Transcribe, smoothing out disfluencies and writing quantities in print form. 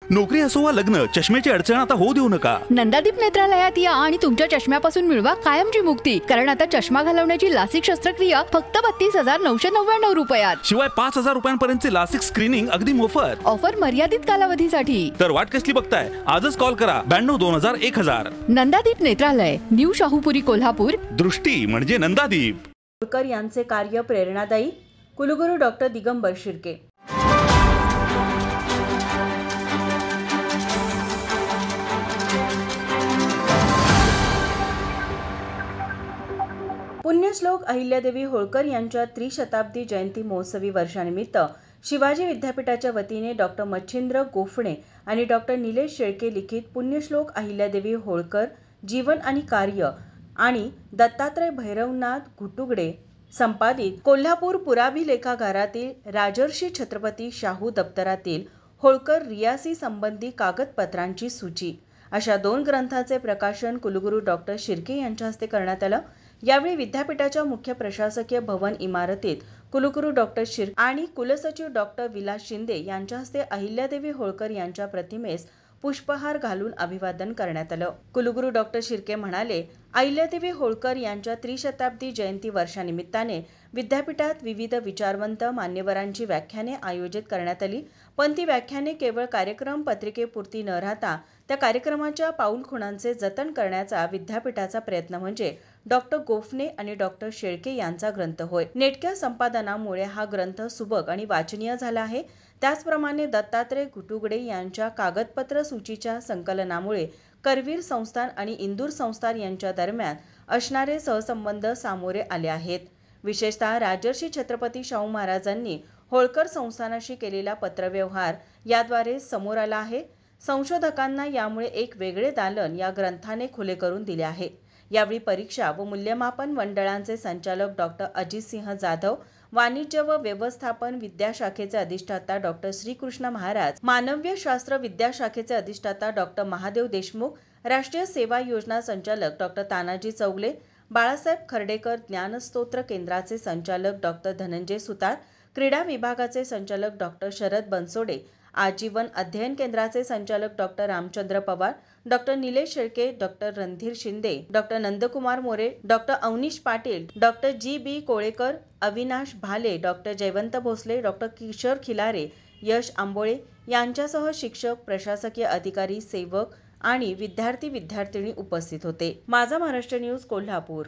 नोकरी असो वा लग्न, चष्म्याची अडचण आता होऊ देऊ नका. नंदादीप नेत्रालयात या आणि तुमच्या चष्म्यापासून मिळवा कायमची मुक्ती. कारण आता चष्मा घालवण्याची लासिक शस्त्रक्रिया फक्त 32,999 रुपयात. शिवाय 5,000 रुपयांपर्यंतचे लासिक स्क्रीनिंग अगदी मोफत. ऑफर मर्यादित कालावधीसाठी. तर वाट कसली बघताय? आजच कॉल करा 92-2000-1000. नंदादीप नेत्रालय, न्यू शाहूपुरी, कोल्हापूर. दृष्टी म्हणजे नंदादीप. होळकर यांचे कार्य प्रेरणादायी. कुलगुरू डॉक्टर दिगंबर शिर्के. पुण्यश्लोक अहिल्यादेवी होळकर यांच्या त्रिशताब्दी जयंती महोत्सवी वर्षानिमित्त शिवाजी विद्यापीठाच्या वतीने डॉक्टर मच्छिंद्र गोफणे आणि डॉक्टर निलेश शेळके लिखित पुण्यश्लोक अहिल्यादेवी होळकर जीवन आणि कार्य आणि दत्तात्रय भैरवनाथ घुटुगडे संपादित कोल्हापूर पुराभिलेखागारातील राजर्षी छत्रपती शाहू दप्तरातील होळकर रियासी संबंधी कागदपत्रांची सूची अशा 2 ग्रंथांचे प्रकाशन कुलगुरू डॉक्टर शिर्के यांच्या हस्ते करण्यात आलं. यावेळी विद्यापीठाच्या मुख्य प्रशासकीय भवन इमारतीत कुलगुरू डॉक्टर शिर्के आणि कुलसचिव डॉक्टर विलास शिंदे यांच्या हस्ते अहिल्यादेवी होळकर यांच्या प्रतिमेस पुष्पहार घालून अभिवादन करण्यात आलं. कुलगुरू डॉक्टर शिर्के म्हणाले, अहिल्यादेवी होळकर यांच्या त्रिशताब्दी जयंती वर्षानिमित्ताने विद्यापीठात विविध विचारवंत मान्यवरांची व्याख्याने आयोजित करण्यात आली. पण ती व्याख्याने केवळ कार्यक्रम पत्रिकेपुरती न राहता त्या कार्यक्रमाच्या पाऊलखुणांचे जतन करण्याचा विद्यापीठाचा प्रयत्न म्हणजे डॉक्टर गोफणे आणि डॉक्टर शेळके यांचा ग्रंथ होय. नेटक्या संपादनामुळे हा ग्रंथ सुबक आणि वाचनीय झाला आहे. त्याचप्रमाणे दत्तात्रय घुटुगडे यांच्या कागदपत्र सूचीच्या संकलनामुळे करवीर संस्थान आणि इंदूर संस्थान यांच्या दरम्यान असणारे सहसंबंध सामोरे आले आहेत. विशेषतः राजर्षी छत्रपती शाहू महाराजांनी होळकर संस्थानाशी केलेला पत्रव्यवहार याद्वारे समोर आला आहे. संशोधकांना यामुळे एक वेगळे दालन या ग्रंथाने खुले करून दिले आहे. यावेळी परीक्षा व मूल्यमापन मंडळांचे संचालक डॉक्टर अजितसिंह जाधव, वाणिज्य व व्यवस्थापन विद्याशाखेचे अधिष्ठाता डॉक्टर श्रीकृष्ण महाराज, मानव्य शास्त्र विद्याशाखेचे अधिष्ठाता डॉक्टर महादेव देशमुख, राष्ट्रीय सेवा योजना संचालक डॉक्टर तानाजी चौगले, बाळासाहेब खर्डेकर ज्ञानस्तोत्र केंद्राचे संचालक डॉक्टर धनंजय सुतार, क्रीडा विभागाचे संचालक डॉक्टर शरद बनसोडे, आजीवन अध्ययन केंद्राचे संचालक doctor Ramchandra Pawar, doctor Nilesh Shelke, doctor Randhir Shinde, doctor Nandkumar More, doctor Avneesh Patil, doctor G B. Kolekar, Avinash Bhale, doctor Jaywant Bhosale, doctor Kishor Khilare, Yash Ambole यांच्यासह शिक्षक, प्रशासकीय अधिकारी, सेवक आणि विद्यार्थी विद्यार्थिनी उपस्थित होते. माझा महाराष्ट्र न्यूज, कोल्हापूर.